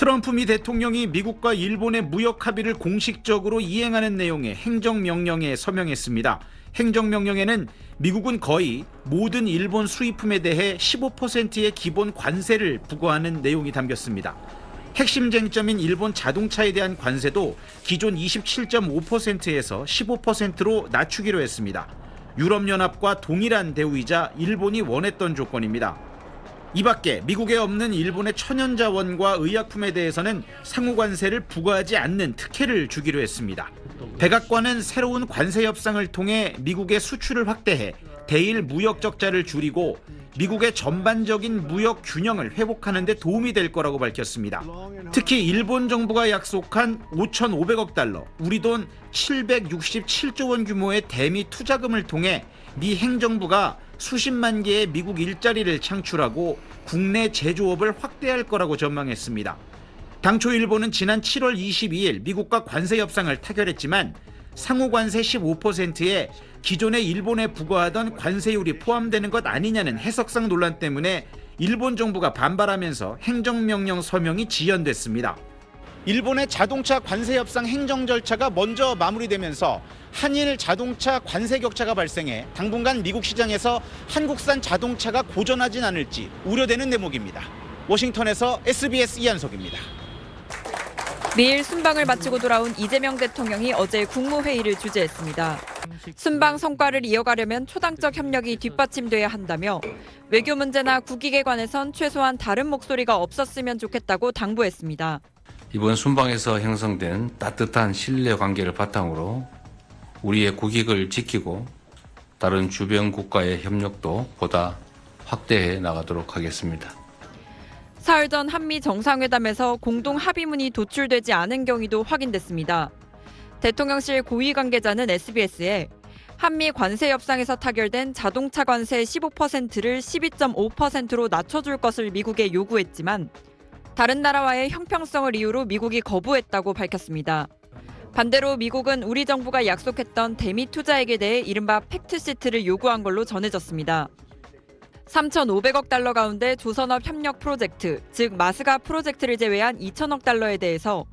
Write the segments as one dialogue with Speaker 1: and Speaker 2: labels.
Speaker 1: 트럼프 미 대통령이 미국과 일본의 무역 합의를 공식적으로 이행하는 내용의 행정명령에 서명했습니다. 행정명령에는 미국은 거의 모든 일본 수입품에 대해 15%의 기본 관세를 부과하는 내용이 담겼습니다. 핵심 쟁점인 일본 자동차에 대한 관세도 기존 27.5%에서 15%로 낮추기로 했습니다. 유럽연합과 동일한 대우이자 일본이 원했던 조건입니다. 이 밖에 미국에 없는 일본의 천연자원과 의약품에 대해서는 상호 관세를 부과하지 않는 특혜를 주기로 했습니다. 백악관은 새로운 관세 협상을 통해 미국의 수출을 확대해 대일 무역 적자를 줄이고 미국의 전반적인 무역 균형을 회복하는 데 도움이 될 거라고 밝혔습니다. 특히 일본 정부가 약속한 5,500억 달러, 우리 돈 767조 원 규모의 대미 투자금을 통해 미 행정부가 수십만 개의 미국 일자리를 창출하고 국내 제조업을 확대할 거라고 전망했습니다. 당초 일본은 지난 7월 22일 미국과 관세 협상을 타결했지만 상호 관세 15%에 기존에 일본에 부과하던 관세율이 포함되는 것 아니냐는 해석상 논란 때문에 일본 정부가 반발하면서 행정명령 서명이 지연됐습니다. 일본의 자동차 관세 협상 행정 절차가 먼저 마무리되면서 한일 자동차 관세 격차가 발생해 당분간 미국 시장에서 한국산 자동차가 고전하진 않을지 우려되는 대목입니다. 워싱턴에서 SBS 이한석입니다.
Speaker 2: 내일 순방을 마치고 돌아온 이재명 대통령이 어제 국무회의를 주재했습니다. 순방 성과를 이어가려면 초당적 협력이 뒷받침돼야 한다며 외교 문제나 국익에 관해선 최소한 다른 목소리가 없었으면 좋겠다고 당부했습니다.
Speaker 3: 이번 순방에서 형성된 따뜻한 신뢰 관계를 바탕으로 우리의 국익을 지키고 다른 주변 국가의 협력도 보다 확대해 나가도록 하겠습니다.
Speaker 2: 사흘 전 한미 정상회담에서 공동 합의문이 도출되지 않은 경위도 확인됐습니다. 대통령실 고위 관계자는 SBS에 한미 관세 협상에서 타결된 자동차 관세 15%를 12.5%로 낮춰줄 것을 미국에 요구했지만 다른 나라와의 형평성을 이유로 미국이 거부했다고 밝혔습니다. 반대로 미국은 우리 정부가 약속했던 대미 투자액에 대해 이른바 팩트시트를 요구한 걸로 전해졌습니다. 3,500억 달러 가운데 조선업 협력 프로젝트, 즉 마스가 프로젝트를 제외한 2,000억 달러에 대해서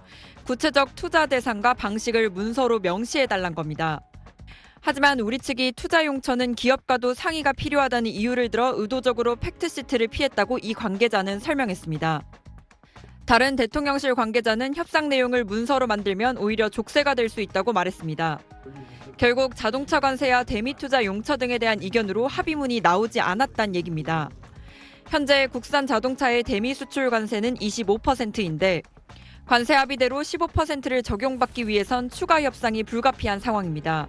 Speaker 2: 구체적 투자 대상과 방식을 문서로 명시해달란 겁니다. 하지만 우리 측이 투자 용처는 기업과도 상의가 필요하다는 이유를 들어 의도적으로 팩트시트를 피했다고 이 관계자는 설명했습니다. 다른 대통령실 관계자는 협상 내용을 문서로 만들면 오히려 족쇄가 될 수 있다고 말했습니다. 결국 자동차 관세와 대미 투자 용처 등에 대한 이견으로 합의문이 나오지 않았다는 얘기입니다. 현재 국산 자동차의 대미 수출 관세는 25%인데 관세 합의대로 15%를 적용받기 위해선 추가 협상이 불가피한 상황입니다.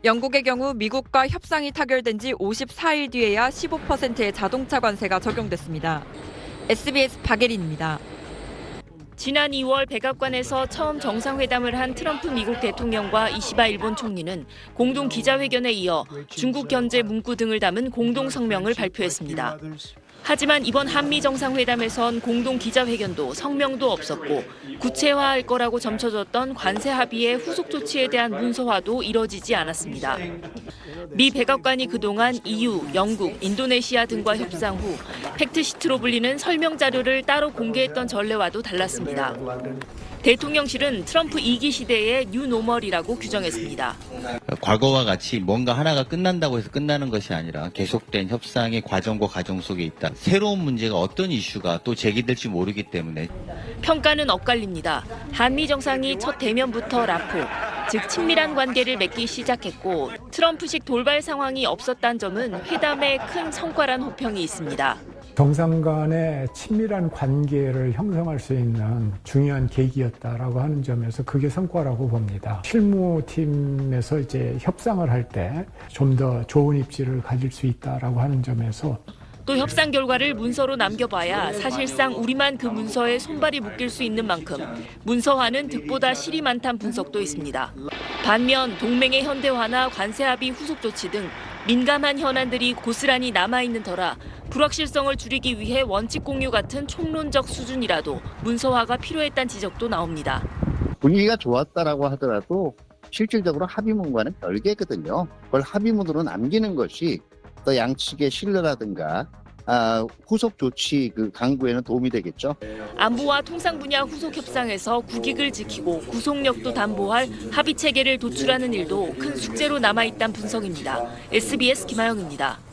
Speaker 2: 영국의 경우 미국과 협상이 타결된 지 54일 뒤에야 15%의 자동차 관세가 적용됐습니다. SBS 박예린입니다.
Speaker 4: 지난 2월 백악관에서 처음 정상회담을 한 트럼프 미국 대통령과 이시바 일본 총리는 공동 기자회견에 이어 중국 견제 문구 등을 담은 공동 성명을 발표했습니다. 하지만 이번 한미 정상회담에선 공동 기자회견도 성명도 없었고 구체화할 거라고 점쳐졌던 관세 합의의 후속 조치에 대한 문서화도 이뤄지지 않았습니다. 미 백악관이 그동안 EU, 영국, 인도네시아 등과 협상 후 팩트시트로 불리는 설명 자료를 따로 공개했던 전례와도 달랐습니다. 대통령실은 트럼프 2기 시대의 뉴노멀이라고 규정했습니다.
Speaker 5: 과거와 같이 뭔가 하나가 끝난다고 해서 끝나는 것이 아니라 계속된 협상의 과정과 과정 속에 있다. 새로운 문제가 어떤 이슈가 또 제기될지 모르기 때문에.
Speaker 4: 평가는 엇갈립니다. 한미 정상이 첫 대면부터 라포, 즉 친밀한 관계를 맺기 시작했고 트럼프식 돌발 상황이 없었다는 점은 회담의 큰 성과란 호평이 있습니다.
Speaker 6: 정상 간의 친밀한 관계를 형성할 수 있는 중요한 계기였다라고 하는 점에서 그게 성과라고 봅니다. 실무팀에서 이제 협상을 할 때 좀 더 좋은 입지를 가질 수 있다라고 하는 점에서
Speaker 4: 또 협상 결과를 문서로 남겨봐야 사실상 우리만 그 문서에 손발이 묶일 수 있는 만큼 문서화는 득보다 실이 많다는 분석도 있습니다. 반면 동맹의 현대화나 관세 합의 후속 조치 등 민감한 현안들이 고스란히 남아있는 터라 불확실성을 줄이기 위해 원칙 공유 같은 총론적 수준이라도 문서화가 필요했다는 지적도 나옵니다.
Speaker 7: 분위기가 좋았다라고 하더라도 실질적으로 합의문과는 별개거든요. 그걸 합의문으로 남기는 것이 또 양측의 신뢰라든가 후속 조치 그 강구에는 도움이 되겠죠.
Speaker 4: 안보와 통상 분야 후속 협상에서 국익을 지키고 구속력도 담보할 합의 체계를 도출하는 일도 큰 숙제로 남아 있다는 분석입니다. SBS 김하영입니다.